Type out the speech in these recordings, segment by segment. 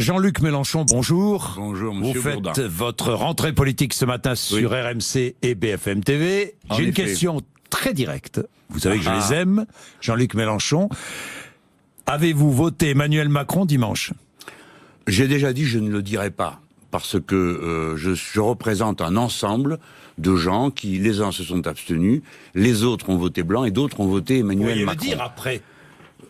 Jean-Luc Mélenchon, bonjour. Bonjour, monsieur Vous Bourdin. faites votre rentrée politique ce matin sur RMC et BFM TV. J'ai une question très directe. Vous savez que je les aime. Jean-Luc Mélenchon, avez-vous voté Emmanuel Macron dimanche? J'ai déjà dit, je ne le dirai pas. Parce que je représente un ensemble de gens qui, les uns se sont abstenus, les autres ont voté blanc et d'autres ont voté Emmanuel Macron. Le dire après.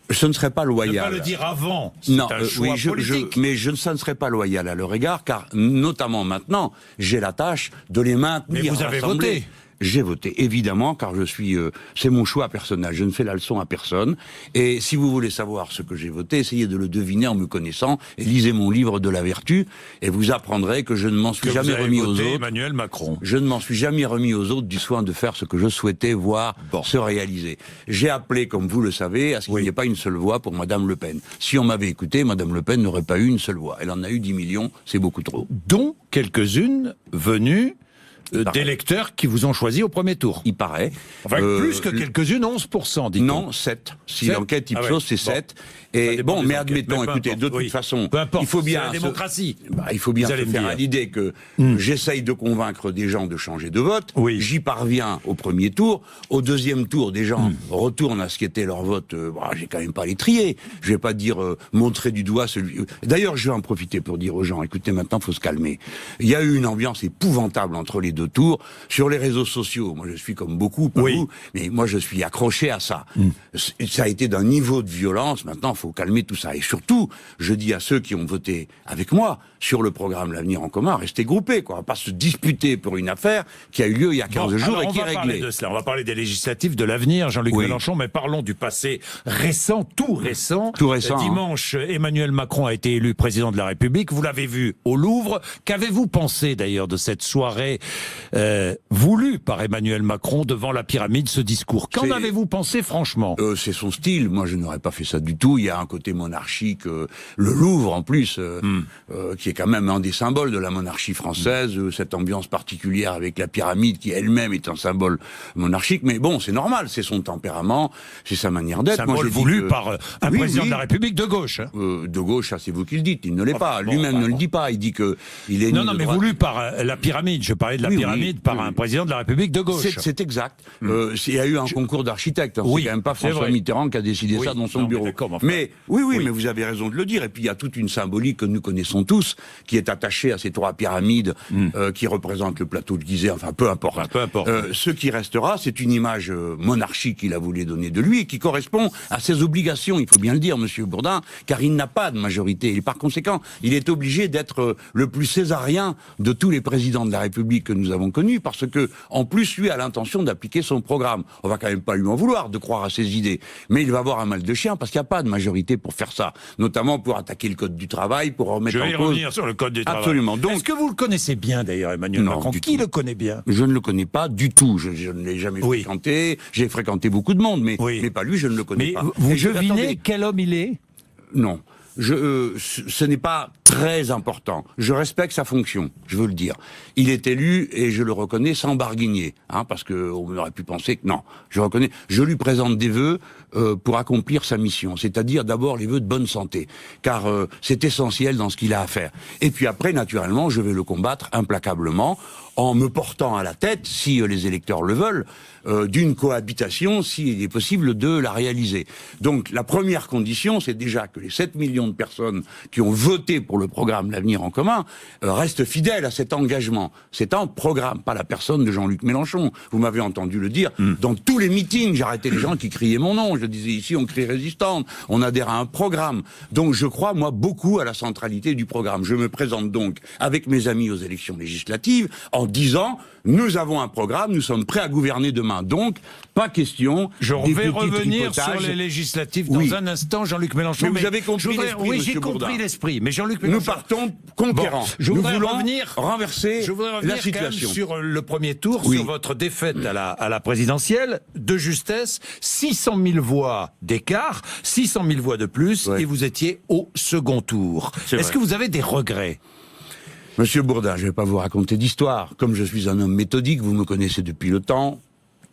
Ce ne serait pas loyal. Ne pas le dire avant. Non, un choix politique. mais ça ne serait pas loyal à leur égard, car notamment maintenant, j'ai la tâche de les maintenir. Mais vous avez voté. J'ai voté, évidemment, car je suis... c'est mon choix personnel, je ne fais la leçon à personne. Et si vous voulez savoir ce que j'ai voté, essayez de le deviner en me connaissant, et lisez mon livre de la vertu, et vous apprendrez que je ne m'en suis jamais remis aux autres. Emmanuel Macron. Je ne m'en suis jamais remis aux autres du soin de faire ce que je souhaitais voir se réaliser. J'ai appelé, comme vous le savez, à ce qu'il n'y ait pas une seule voix pour Madame Le Pen. Si on m'avait écouté, Madame Le Pen n'aurait pas eu une seule voix. Elle en a eu 10 millions, c'est beaucoup trop. Dont quelques-unes venues d'électeurs qui vous ont choisi au premier tour. Il paraît. Enfin, plus que quelques-unes, 11%, dit-on. Non, 7. Si l'enquête Ipsos, c'est 7. Et bon, mais admettons, écoutez, de toute façon, il faut bien... c'est la démocratie. Il faut bien se faire à l'idée que j'essaye de convaincre des gens de changer de vote. J'y parviens au premier tour. Au deuxième tour, des gens retournent à ce qui était leur vote. J'ai quand même pas les trier. Je vais pas dire montrer du doigt celui... D'ailleurs, je vais en profiter pour dire aux gens, écoutez, maintenant, faut se calmer. Il y a eu une ambiance épouvantable entre les deux tours. Sur les réseaux sociaux, moi je suis comme beaucoup, pas vous, mais moi je suis accroché à ça. Ça a été d'un niveau de violence, maintenant il faut calmer tout ça. Et surtout, je dis à ceux qui ont voté avec moi sur le programme L'Avenir en commun, restez groupés, quoi. On va pas se disputer pour une affaire qui a eu lieu il y a 15 jours et qui est réglée. De cela. On va parler des législatives, de l'avenir, Jean-Luc Mélenchon, mais parlons du passé récent, tout récent. Dimanche, Emmanuel Macron a été élu président de la République. Vous l'avez vu au Louvre. Qu'avez-vous pensé d'ailleurs de cette soirée voulu par Emmanuel Macron devant la pyramide, ce discours? Qu'en avez-vous pensé franchement? C'est son style, moi je n'aurais pas fait ça du tout. Il y a un côté monarchique, le Louvre en plus, qui est quand même un des symboles de la monarchie française, cette ambiance particulière avec la pyramide qui elle-même est un symbole monarchique, mais bon, c'est normal, c'est son tempérament, c'est sa manière d'être. Symbole voulu par un président de la République de gauche. De gauche, ça c'est vous qui le dites, il ne l'est pas, lui-même ne le dit pas, il dit que il est non, mais voulu par la pyramide, je parlais de la pyramide par un président de la République de gauche. C'est exact. Il y a eu un concours d'architectes. C'est quand même pas François Mitterrand qui a décidé ça dans son bureau. Mais mais vous avez raison de le dire. Et puis il y a toute une symbolique que nous connaissons tous, qui est attachée à ces trois pyramides qui représentent le plateau de Gizeh. Enfin, peu importe. Ce qui restera, c'est une image monarchique qu'il a voulu donner de lui et qui correspond à ses obligations. Il faut bien le dire, Monsieur Bourdin, car il n'a pas de majorité. Et par conséquent, il est obligé d'être le plus césarien de tous les présidents de la République que nous avons connus, parce que en plus, lui a l'intention d'appliquer son programme. On va quand même pas lui en vouloir de croire à ses idées. Mais il va avoir un mal de chien parce qu'il n'y a pas de majorité pour faire ça. Notamment pour attaquer le code du travail, pour remettre en cause... Je vais revenir sur le code du travail. Absolument. Donc, est-ce que vous le connaissez bien d'ailleurs, Emmanuel Macron? Qui le connaît bien? Je ne le connais pas du tout. Je ne l'ai jamais fréquenté. J'ai fréquenté beaucoup de monde, mais pas lui, je ne le connais pas. Vous devinez quel homme il est? Non. Ce n'est pas très important. Je respecte sa fonction, je veux le dire. Il est élu, et je le reconnais sans barguigner, parce qu'on aurait pu penser que non. Je reconnais. Je lui présente des vœux pour accomplir sa mission, c'est-à-dire d'abord les vœux de bonne santé, car c'est essentiel dans ce qu'il a à faire. Et puis après, naturellement, je vais le combattre implacablement en me portant à la tête, si les électeurs le veulent, d'une cohabitation, s'il est possible de la réaliser. Donc la première condition, c'est déjà que les 7 millions de personnes qui ont voté pour le programme L'Avenir en commun restent fidèles à cet engagement. C'est un programme, pas la personne de Jean-Luc Mélenchon. Vous m'avez entendu le dire. Dans tous les meetings, j'arrêtais les gens qui criaient mon nom. Je disais ici, on crie résistante, on adhère à un programme. Donc je crois, moi, beaucoup à la centralité du programme. Je me présente donc avec mes amis aux élections législatives en disant, nous avons un programme, nous sommes prêts à gouverner demain. Donc, pas question. Je vais revenir sur les législatives dans un instant, Jean-Luc Mélenchon. Mais vous avez compris l'esprit, oui, j'ai compris l'esprit. Mais Jean-Luc Mélenchon, nous partons conquérants. Nous voulons renverser la situation. Sur le premier tour, sur votre défaite à la présidentielle, de justesse, 600 000 voix d'écart, 600 000 voix de plus, et vous étiez au second tour. Est-ce que vous avez des regrets? Monsieur Bourdin, je ne vais pas vous raconter d'histoire. Comme je suis un homme méthodique, vous me connaissez depuis le temps.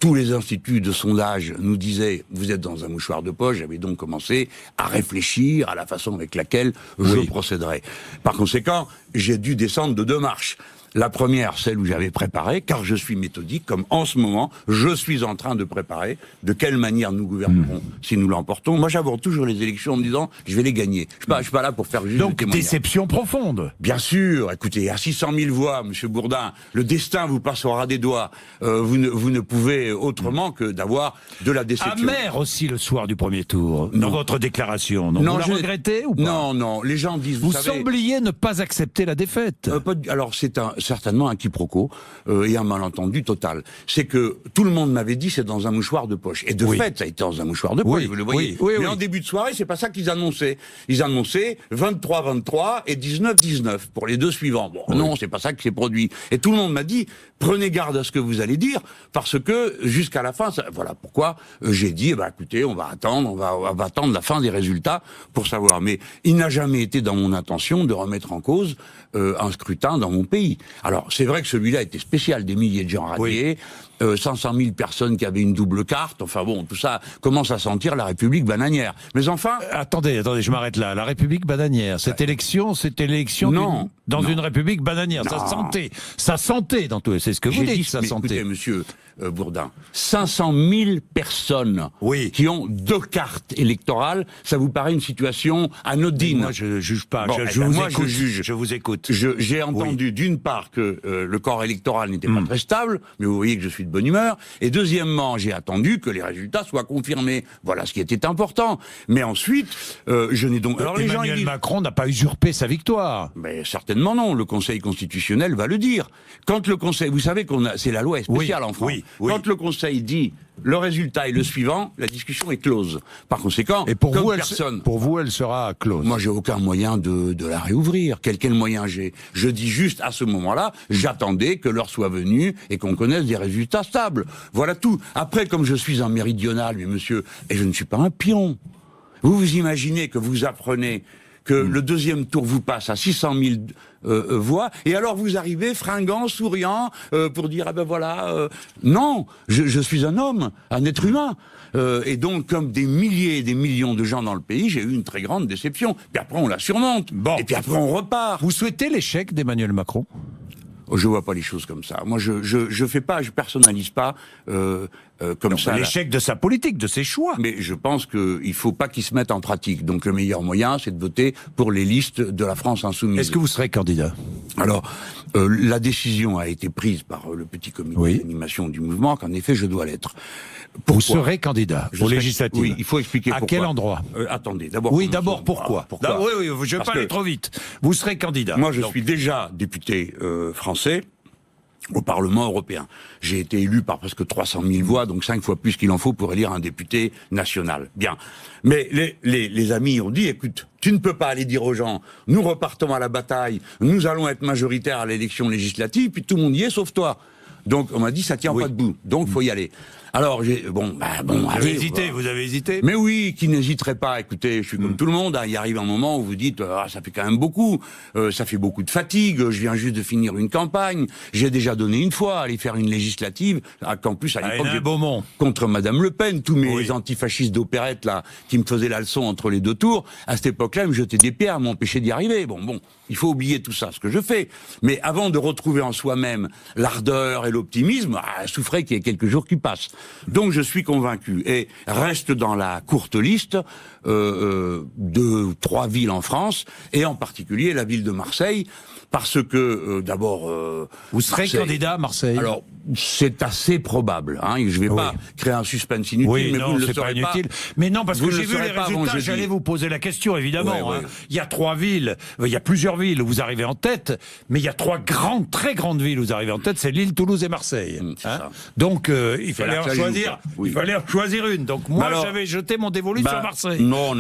tous les instituts de sondage nous disaient « vous êtes dans un mouchoir de poche », j'avais donc commencé à réfléchir à la façon avec laquelle je procéderais. Par conséquent, j'ai dû descendre de 2 marches. La première, celle où j'avais préparé, car je suis méthodique, comme en ce moment, je suis en train de préparer de quelle manière nous gouvernerons si nous l'emportons. Moi, j'aborde toujours les élections en me disant, je vais les gagner. Je suis pas là pour faire juste donc, déception profonde. Bien sûr. Écoutez, à 600 000 voix, Monsieur Bourdin, le destin vous passe au ras des doigts. Vous ne pouvez autrement que d'avoir de la déception. Amer aussi le soir du premier tour, dans votre déclaration. Non, vous la regrettez ou pas? Non, non. Les gens disent, vous savez, sembliez ne pas accepter la défaite. Alors, c'est certainement un quiproquo et un malentendu total. C'est que tout le monde m'avait dit c'est dans un mouchoir de poche. Et de fait, ça a été dans un mouchoir de poche, vous le voyez. Mais en début de soirée, c'est pas ça qu'ils annonçaient. Ils annonçaient 23-23 et 19-19 pour les 2 suivants. Bon, non, c'est pas ça qui s'est produit. Et tout le monde m'a dit prenez garde à ce que vous allez dire parce que jusqu'à la fin, voilà pourquoi j'ai dit écoutez, on va attendre, on va attendre la fin des résultats pour savoir. Mais il n'a jamais été dans mon intention de remettre en cause un scrutin dans mon pays. Alors, c'est vrai que celui-là était spécial, des milliers de gens radiés, 500 000 personnes qui avaient une double carte, enfin bon, tout ça commence à sentir la République bananière. Mais enfin... Attendez, je m'arrête là. La République bananière, c'était l'élection non, dans une République bananière. Non. Ça sentait dans tout. C'est ce que vous dites, ça sentait. Écoutez, monsieur Bourdin, 500 000 personnes qui ont 2 cartes électorales, ça vous paraît une situation anodine? Mais moi, je juge pas. Bon, je juge. Je vous écoute. J'ai entendu d'une part que le corps électoral n'était pas très stable, mais vous voyez que je suis de bonne humeur. Et deuxièmement, j'ai attendu que les résultats soient confirmés. Voilà ce qui était important. Mais ensuite, je n'ai donc... Alors Emmanuel Macron n'a pas usurpé sa victoire. Mais certainement non. Le Conseil constitutionnel va le dire. Quand le Conseil... Vous savez c'est la loi spéciale en France. Quand le Conseil dit le résultat est le suivant, la discussion est close. Par conséquent, et pour vous, elle sera close. Moi, j'ai aucun moyen de la réouvrir. Quel moyen j'ai? Je dis juste à ce moment-là, j'attendais que l'heure soit venue et qu'on connaisse des résultats stables. Voilà tout. Après, comme je suis un méridional, mais monsieur, et je ne suis pas un pion. Vous imaginez que vous apprenez que le 2e tour vous passe à 600 000 voix, et alors vous arrivez fringant, souriant, pour dire non, je suis un homme, un être humain. Et donc, comme des milliers et des millions de gens dans le pays, j'ai eu une très grande déception. Puis après, on la surmonte. Et puis après, on repart. Vous souhaitez l'échec d'Emmanuel Macron? Je vois pas les choses comme ça. Moi, je fais pas, je personnalise pas comme ça. L'échec de sa politique, de ses choix. Mais je pense qu'il faut pas qu'il se mette en pratique. Donc le meilleur moyen, c'est de voter pour les listes de la France insoumise. Est-ce que vous serez candidat? Alors, la décision a été prise par le petit comité d'animation du mouvement qu'en effet, je dois l'être. Pourquoi? Vous serez candidat aux législatives? Oui, il faut expliquer pourquoi. À quel endroit? Attendez, d'abord... Oui, d'abord, pourquoi? Oui, je vais pas aller trop vite. Vous serez candidat. Moi, je suis déjà député français au Parlement européen. J'ai été élu par presque 300 000 voix, donc 5 fois plus qu'il en faut pour élire un député national. Bien. Mais les amis ont dit, écoute, tu ne peux pas aller dire aux gens, nous repartons à la bataille, nous allons être majoritaires à l'élection législative, puis tout le monde y est, sauf toi. Donc on m'a dit, ça tient pas debout, donc faut y aller. Alors, vous avez hésité. Mais oui, qui n'hésiterait pas. Écoutez, je suis comme tout le monde. Il arrive un moment où vous dites, ça fait quand même beaucoup. Ça fait beaucoup de fatigue. Je viens juste de finir une campagne. J'ai déjà donné une fois, aller faire une législative. Qu'en plus, à l'époque, contre Madame Le Pen, tous mes antifascistes d'opérette, là, qui me faisaient la leçon entre les 2 tours, à cette époque-là, ils me jetaient des pierres, m'empêchaient d'y arriver. Bon, il faut oublier tout ça, ce que je fais. Mais avant de retrouver en soi-même l'ardeur et l'optimisme, souffrez qu'il y ait quelques jours qui passent. Donc je suis convaincu et reste dans la courte liste 2 ou 3 villes en France et en particulier la ville de Marseille parce que d'abord vous serez candidat à Marseille. Alors c'est assez probable. Je vais pas créer un suspense inutile, mais non, vous ne le saurez pas. Inutile. Mais non, parce que j'ai vu les résultats. J'allais vous poser la question, évidemment. Il y a 3 villes, il y a plusieurs villes où vous arrivez en tête, mais il y a 3 très grandes villes où vous arrivez en tête. C'est Lille, Toulouse et Marseille. Donc il fallait en choisir. Il fallait en choisir une. Donc moi, j'avais jeté mon dévolu sur Marseille. Non,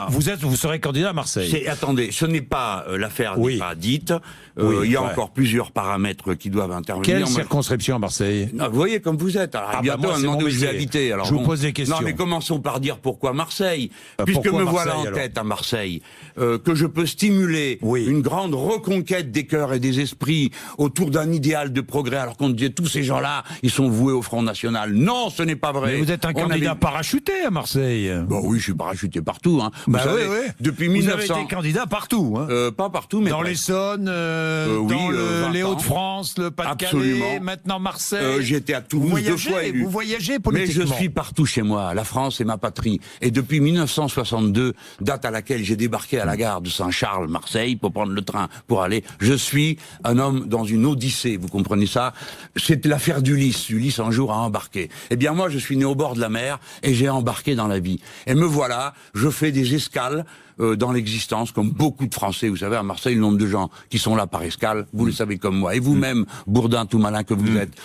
vous serez candidat à Marseille. Attendez, ce n'est pas l'affaire n'est pas dite. Il y a encore plusieurs paramètres qui doivent intervenir. Quelle circonscription à Marseille? Non, vous voyez comme vous êtes. Alors, bientôt, on demande où je vais habiter. Alors, je vous pose des questions. Non, mais commençons par dire pourquoi Marseille. Puisque me voilà en tête à Marseille, que je peux stimuler une grande reconquête des cœurs et des esprits autour d'un idéal de progrès, alors qu'on disait tous ces gens-là, ils sont voués au Front National. Non. Non, ce n'est pas vrai. Mais vous êtes un candidat parachuté à Marseille. Bah oui, je suis parachuté partout. Hein. Bah vous savez, oui. Depuis vous avez été candidat partout. Hein. Pas partout, mais dans l'Essonne, dans les Hauts-de-France, le Pas-de-Calais, maintenant Marseille. J'étais à Toulouse 2 fois élu. Vous voyagez politiquement. Mais je suis partout chez moi. La France est ma patrie. Et depuis 1962, date à laquelle j'ai débarqué à la gare de Saint-Charles, Marseille, pour prendre le train pour aller, je suis un homme dans une odyssée. Vous comprenez ça? C'est l'affaire d'Ulysse. Ulysse un jour a embarqué. Eh bien moi, je suis né au bord de la mer et j'ai embarqué dans la vie. Et me voilà, je fais des escales dans l'existence, comme beaucoup de Français. Vous savez, à Marseille, le nombre de gens qui sont là par escale, vous le savez comme moi. Et vous-même, Bourdin, tout malin que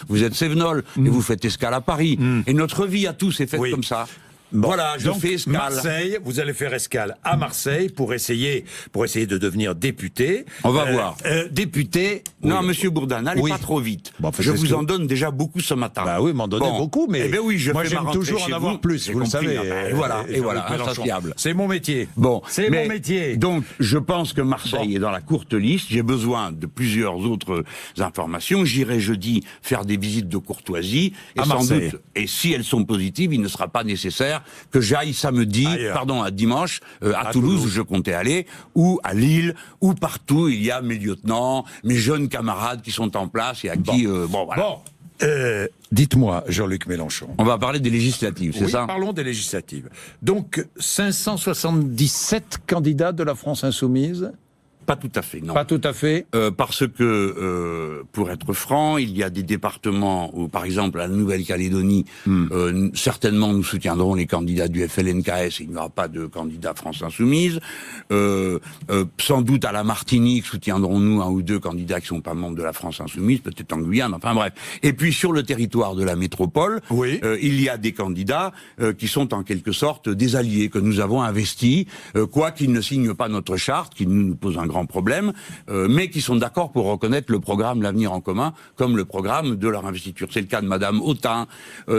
vous êtes Cévenol, et vous faites escale à Paris. Et notre vie à tous est faite comme ça. Bon, voilà, je fais escale. Marseille, vous allez faire escale à Marseille pour essayer de devenir député. On va voir. Député. Non, monsieur Bourdin, n'allez pas trop vite. Bon, je vous en donne déjà beaucoup ce matin. Bah oui, m'en donnez beaucoup, mais. Eh ben oui, moi j'aime toujours en avoir plus, vous le savez. Et voilà, insatiable. C'est mon métier. Bon, c'est mon métier. Donc, je pense que Marseille est dans la courte liste. J'ai besoin de plusieurs autres informations. J'irai jeudi faire des visites de courtoisie. Et sans doute, et si elles sont positives, il ne sera pas nécessaire que j'aille samedi, à dimanche, à Toulouse où je comptais aller, ou à Lille, ou partout il y a mes lieutenants, mes jeunes camarades qui sont en place et à qui, voilà. Dites-moi, Jean-Luc Mélenchon. On va parler des législatives, c'est ça? Parlons des législatives. Donc, 577 candidats de la France Insoumise. Pas tout à fait, non. Pas tout à fait. Parce que, pour être franc, il y a des départements où, par exemple, la Nouvelle-Calédonie, certainement nous soutiendrons les candidats du FLNKS, et il n'y aura pas de candidat France Insoumise. Sans doute à la Martinique, soutiendrons-nous un ou deux candidats qui sont pas membres de la France Insoumise, peut-être en Guyane, enfin bref. Et puis sur le territoire de la métropole, il y a des candidats qui sont en quelque sorte des alliés que nous avons investis, quoi qu'ils ne signent pas notre charte, qui nous pose un grand problème, mais qui sont d'accord pour reconnaître le programme L'Avenir en commun comme le programme de leur investiture. C'est le cas de Madame Autain,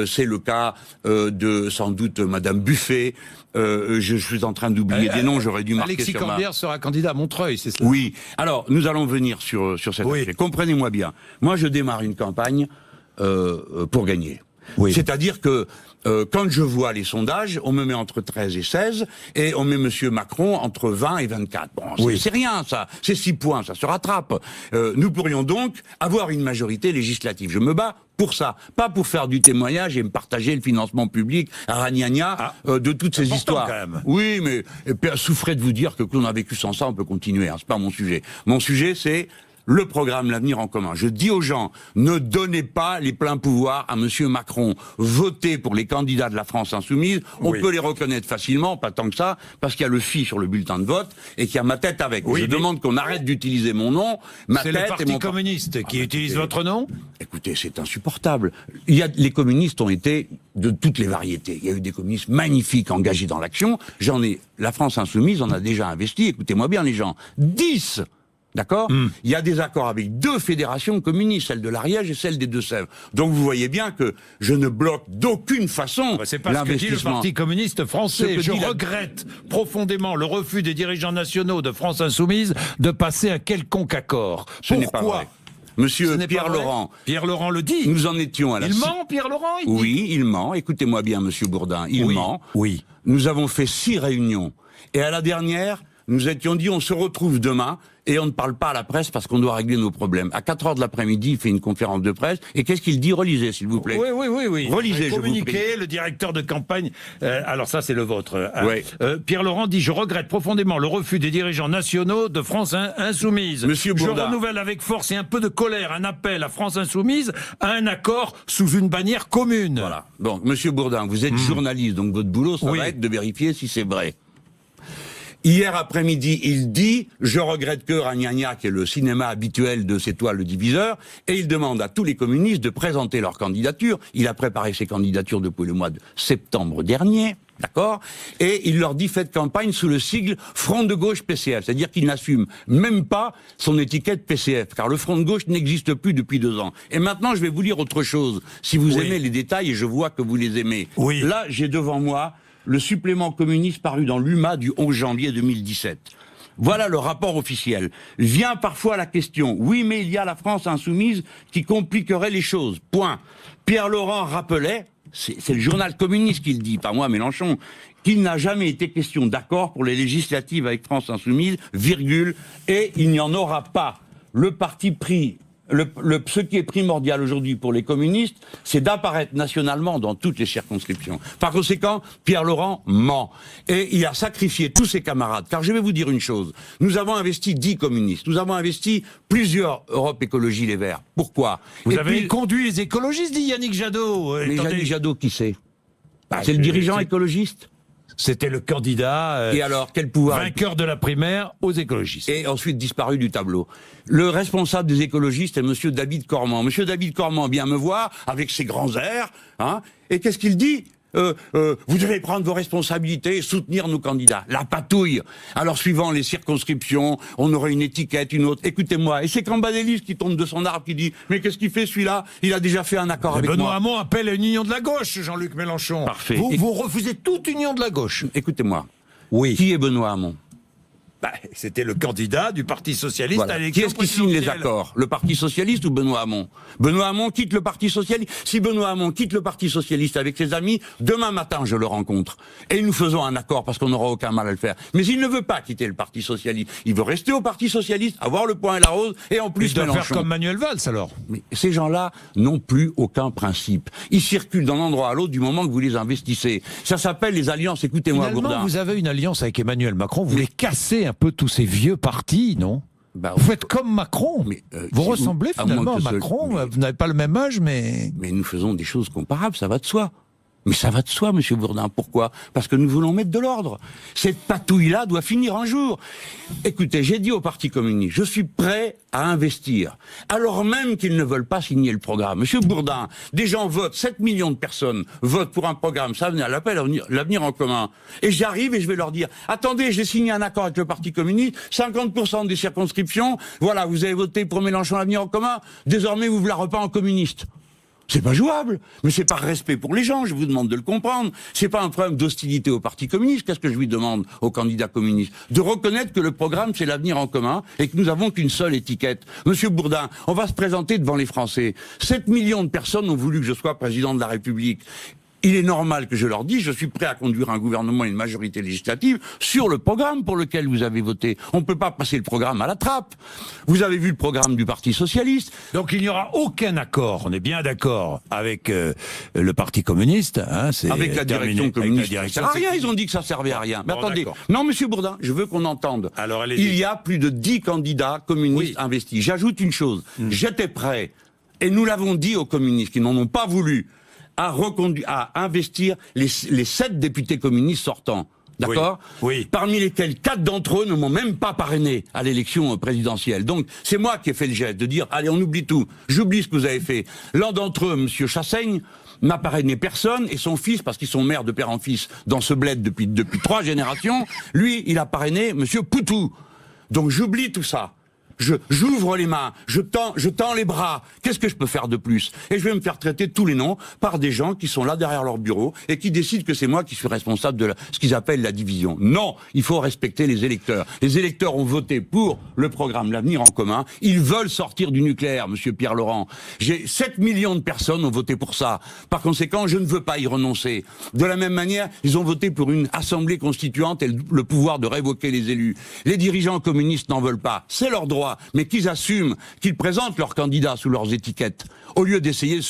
c'est le cas de sans doute Madame Buffet. Je suis en train d'oublier des noms, j'aurais dû marquer Alexis sur Corbière sera candidat à Montreuil, c'est cela? Oui. Alors, nous allons venir sur cet aspect. Comprenez-moi bien. Moi, je démarre une campagne pour gagner. C'est-à-dire que quand je vois les sondages, on me met entre 13 et 16, et on met Monsieur Macron entre 20 et 24. Bon, c'est rien, ça. C'est 6 points, ça se rattrape. Nous pourrions donc avoir une majorité législative. Je me bats pour ça. Pas pour faire du témoignage et me partager le financement public à ragnagna de toutes ces histoires. Quand même. Oui, mais souffrez de vous dire que l'on a vécu sans ça, on peut continuer. Hein, c'est pas mon sujet. Mon sujet, c'est le programme L'Avenir en commun. Je dis aux gens, ne donnez pas les pleins pouvoirs à Monsieur Macron. Votez pour les candidats de la France Insoumise. On peut les reconnaître facilement, pas tant que ça, parce qu'il y a le FI sur le bulletin de vote et qu'il y a ma tête avec. Je demande qu'on arrête d'utiliser mon nom, ma tête et mon... C'est le Parti communiste qui utilise votre nom? Écoutez, c'est insupportable. Les communistes ont été de toutes les variétés. Il y a eu des communistes magnifiques engagés dans l'action. La France Insoumise en a déjà investi, écoutez-moi bien les gens, 10. D'accord? Il y a des accords avec 2 fédérations communistes, celle de l'Ariège et celle des Deux-Sèvres. Donc vous voyez bien que je ne bloque d'aucune façon c'est pas ce que dit le Parti communiste français. Je regrette profondément le refus des dirigeants nationaux de France Insoumise de passer un quelconque accord. Ce n'est pas vrai. Monsieur Pierre Laurent. Pierre Laurent le dit. Nous en étions à la... Il ment, Pierre Laurent? Oui, il ment. Écoutez-moi bien, Monsieur Bourdin. Il ment. Oui. Nous avons fait 6 réunions. Et à la dernière, nous étions dit, on se retrouve demain. Et on ne parle pas à la presse parce qu'on doit régler nos problèmes. À 4h de l'après-midi, il fait une conférence de presse. Et qu'est-ce qu'il dit? Relisez, s'il vous plaît. Oui. Relisez, je vous prie. Le directeur de campagne, alors ça c'est le vôtre. Pierre Laurent dit « Je regrette profondément le refus des dirigeants nationaux de France Insoumise. Monsieur Bourdin. Je renouvelle avec force et un peu de colère un appel à France Insoumise à un accord sous une bannière commune. » Voilà. Donc, Monsieur Bourdin, vous êtes journaliste, donc votre boulot, ça va être de vérifier si c'est vrai. Hier après-midi, il dit « Je regrette que Ragnagna, qui est le cinéma habituel de ces toiles diviseurs, et il demande à tous les communistes de présenter leur candidature. Il a préparé ses candidatures depuis le mois de septembre dernier. D'accord? Et il leur dit faites campagne sous le sigle Front de gauche PCF, c'est-à-dire qu'il n'assume même pas son étiquette PCF, car le Front de gauche n'existe plus depuis 2 ans. Et maintenant, je vais vous lire autre chose. Si vous aimez les détails, et je vois que vous les aimez. Là, j'ai devant moi le supplément communiste paru dans l'UMA du 11 janvier 2017. Voilà le rapport officiel. Vient parfois la question, oui, mais il y a la France insoumise qui compliquerait les choses. Point. Pierre Laurent rappelait, c'est le journal communiste qui le dit, pas moi, Mélenchon, qu'il n'a jamais été question d'accord pour les législatives avec France Insoumise, virgule, et il n'y en aura pas. Le parti pris, ce qui est primordial aujourd'hui pour les communistes, c'est d'apparaître nationalement dans toutes les circonscriptions. Par conséquent, Pierre Laurent ment. Et il a sacrifié tous ses camarades. Car je vais vous dire une chose. Nous avons investi 10 communistes. Nous avons investi plusieurs Europe Écologie Les Verts. Pourquoi? Vous avez conduit les écologistes, dit Yannick Jadot. Mais Yannick Jadot, qui c'est? C'est le dirigeant écologiste. C'était le candidat et alors, quel pouvoir vainqueur de la primaire aux écologistes. Et ensuite disparu du tableau. Le responsable des écologistes est monsieur David Cormand. Monsieur David Cormand vient me voir avec ses grands airs, hein, et qu'est-ce qu'il dit? Vous devez prendre vos responsabilités et soutenir nos candidats. La patouille. Alors, suivant les circonscriptions, on aurait une étiquette, une autre. Écoutez-moi. Et c'est Cambadélis qui tombe de son arbre qui dit « Mais qu'est-ce qu'il fait celui-là? Il a déjà fait un accord avec moi. » Benoît Hamon appelle à une union de la gauche, Jean-Luc Mélenchon. Parfait. Vous refusez toute union de la gauche. Écoutez-moi. Oui. Qui est Benoît Hamon? C'était le candidat du Parti Socialiste à l'élection présidentielle. Qui est-ce qui signe les accords? Le Parti Socialiste ou Benoît Hamon? Benoît Hamon quitte le Parti Socialiste. Si Benoît Hamon quitte le Parti Socialiste avec ses amis, demain matin je le rencontre. Et nous faisons un accord parce qu'on n'aura aucun mal à le faire. Mais il ne veut pas quitter le Parti Socialiste. Il veut rester au Parti Socialiste, avoir le point et la rose, et en plus Mélenchon. Il doit faire comme Manuel Valls alors. Mais ces gens-là n'ont plus aucun principe. Ils circulent d'un endroit à l'autre du moment que vous les investissez. Ça s'appelle les alliances. Écoutez-moi, Bourdin. Vous avez une alliance avec Emmanuel Macron. Vous voulez casser un peu tous ces vieux parti, non? Vous faites comme Macron. Mais, vous ressemblez finalement à Macron. Vous n'avez pas le même âge, mais... Mais nous faisons des choses comparables, ça va de soi. Mais ça va de soi, monsieur Bourdin. Pourquoi? Parce que nous voulons mettre de l'ordre. Cette patouille-là doit finir un jour. Écoutez, j'ai dit au Parti communiste, je suis prêt à investir, alors même qu'ils ne veulent pas signer le programme. Monsieur Bourdin, des gens votent, 7 millions de personnes votent pour un programme, ça venait à l'appel à l'avenir en commun. Et j'arrive et je vais leur dire, attendez, j'ai signé un accord avec le Parti communiste, 50% des circonscriptions, voilà, vous avez voté pour Mélenchon l'avenir en commun, désormais vous la repas en communiste. C'est pas jouable, mais c'est par respect pour les gens, je vous demande de le comprendre. C'est pas un problème d'hostilité au Parti communiste, qu'est-ce que je lui demande aux candidats communistes? De reconnaître que le programme c'est l'avenir en commun et que nous avons qu'une seule étiquette. Monsieur Bourdin, on va se présenter devant les Français. 7 millions de personnes ont voulu que je sois président de la République. Il est normal que je leur dise, je suis prêt à conduire un gouvernement et une majorité législative sur le programme pour lequel vous avez voté. On ne peut pas passer le programme à la trappe. Vous avez vu le programme du Parti Socialiste. Donc il n'y aura aucun accord, on est bien d'accord, avec le Parti communiste. Hein, avec la direction communiste. Ça sert à rien, ils ont dit que ça servait à rien. Mais attendez, non monsieur Bourdin, je veux qu'on entende. Alors, il y a plus de 10 candidats communistes investis. J'ajoute une chose, j'étais prêt, et nous l'avons dit aux communistes qui n'en ont pas voulu, à investir les 7 députés communistes sortants. D'accord? Oui. Parmi lesquels 4 d'entre eux ne m'ont même pas parrainé à l'élection présidentielle. Donc, c'est moi qui ai fait le geste de dire, allez, on oublie tout. J'oublie ce que vous avez fait. L'un d'entre eux, monsieur Chassaigne, n'a parrainé personne, et son fils, parce qu'ils sont maires de père en fils dans ce bled depuis 3 générations, lui, il a parrainé monsieur Poutou. Donc, j'oublie tout ça. J'ouvre les mains, je tends les bras. Qu'est-ce que je peux faire de plus? Et je vais me faire traiter de tous les noms par des gens qui sont là derrière leur bureau et qui décident que c'est moi qui suis responsable de ce qu'ils appellent la division. Non, il faut respecter les électeurs. Les électeurs ont voté pour le programme L'Avenir en commun. Ils veulent sortir du nucléaire, monsieur Pierre Laurent. 7 millions de personnes ont voté pour ça. Par conséquent, je ne veux pas y renoncer. De la même manière, ils ont voté pour une assemblée constituante et le pouvoir de révoquer les élus. Les dirigeants communistes n'en veulent pas. C'est leur droit. Mais qu'ils assument, qu'ils présentent leurs candidats sous leurs étiquettes, au lieu d'essayer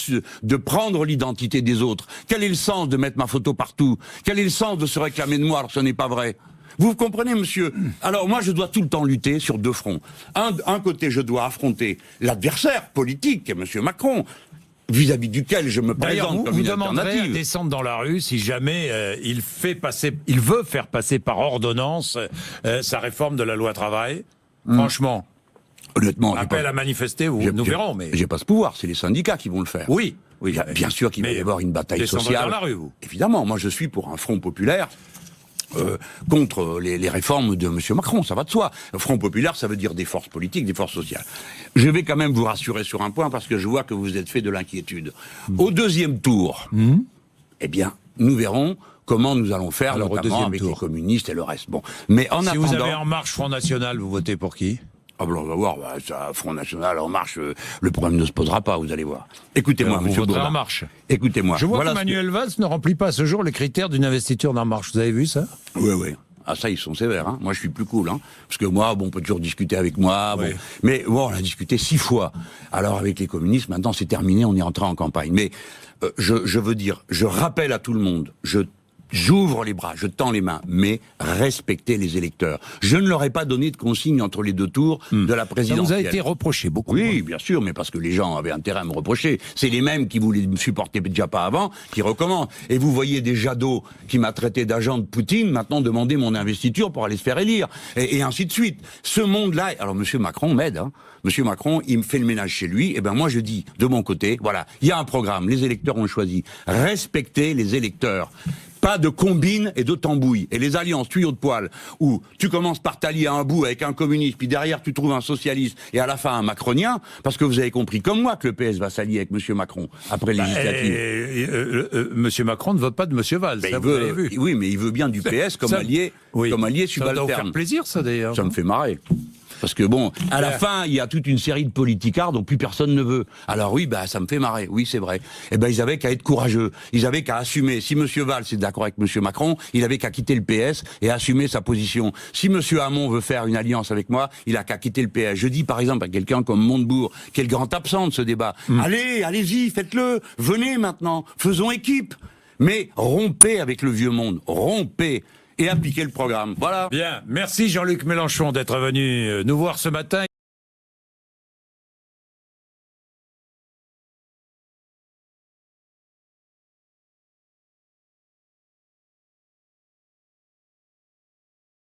de prendre l'identité des autres. Quel est le sens de mettre ma photo partout? Quel est le sens de se réclamer de moi alors que ce n'est pas vrai? Vous comprenez, monsieur? Alors moi, je dois tout le temps lutter sur 2 fronts. Un côté, je dois affronter l'adversaire politique, qui est monsieur Macron, vis-à-vis duquel je me présente comme une alternative. Vous demanderez à descendre dans la rue si jamais il veut faire passer par ordonnance sa réforme de la loi travail. Franchement. Honnêtement, appel à manifester, nous verrons. Mais j'ai pas ce pouvoir, c'est les syndicats qui vont le faire. Oui. Bien sûr qu'il va y avoir une bataille sociale. Dans la rue, vous. Évidemment, moi je suis pour un front populaire contre les réformes de M. Macron, ça va de soi. Front populaire, ça veut dire des forces politiques, des forces sociales. Je vais quand même vous rassurer sur un point parce que je vois que vous êtes fait de l'inquiétude. Au 2e tour, eh bien, nous verrons comment nous allons faire, notamment avec les communistes et le reste. Bon, mais en attendant, si vous avez En Marche, Front National, vous votez pour qui? Ah ben on va voir, ça, Front National, En Marche, le problème ne se posera pas, vous allez voir. Écoutez-moi, monsieur Bourdin. En Marche. Écoutez-moi. Je vois que Manuel Valls ne remplit pas à ce jour les critères d'une investiture d'En Marche. Vous avez vu ça? Oui, oui. Ah ça, ils sont sévères. Hein. Moi, je suis plus cool. Hein. Parce que moi, bon, on peut toujours discuter avec moi. Bon. Oui. Mais bon, on a discuté 6 fois. Alors, avec les communistes, maintenant, c'est terminé, on est entré en campagne. Mais je veux dire, je rappelle à tout le monde, j'ouvre les bras, je tends les mains, mais respectez les électeurs. Je ne leur ai pas donné de consigne entre les 2 tours de la présidentielle. Ça vous a été reproché beaucoup. Oui, bien sûr, mais parce que les gens avaient intérêt à me reprocher. C'est les mêmes qui voulaient me supporter déjà pas avant, qui recommandent. Et vous voyez des Jadot qui m'a traité d'agent de Poutine, maintenant demander mon investiture pour aller se faire élire. Et ainsi de suite. Ce monde-là, alors monsieur Macron m'aide, hein. Monsieur Macron, il me fait le ménage chez lui, et ben moi je dis, de mon côté, voilà, il y a un programme, les électeurs ont choisi. Respectez les électeurs. Pas de combine et de tambouille. Et les alliances tuyaux de poil, où tu commences par t'allier à un bout avec un communiste, puis derrière tu trouves un socialiste, et à la fin un macronien, parce que vous avez compris, comme moi, que le PS va s'allier avec monsieur Macron, après les législatives. Monsieur Macron ne veut pas de monsieur Valls, ça, vous avez vu. Oui, mais il veut bien du PS comme allié subalterne. Ça doit vous faire plaisir, ça, d'ailleurs. Ça me fait marrer. Parce que bon, à la fin, il y a toute une série de politicards dont plus personne ne veut. Alors oui, ça me fait marrer. Oui, c'est vrai. Eh ben, ils avaient qu'à être courageux. Ils avaient qu'à assumer. Si monsieur Valls est d'accord avec monsieur Macron, il avait qu'à quitter le PS et assumer sa position. Si monsieur Hamon veut faire une alliance avec moi, il a qu'à quitter le PS. Je dis par exemple à quelqu'un comme Montebourg, qui est le grand absent de ce débat. Allez-y, faites-le. Venez maintenant. Faisons équipe. Mais rompez avec le vieux monde. Rompez. Et appliquez le programme. Voilà. Bien. Merci Jean-Luc Mélenchon d'être venu nous voir ce matin.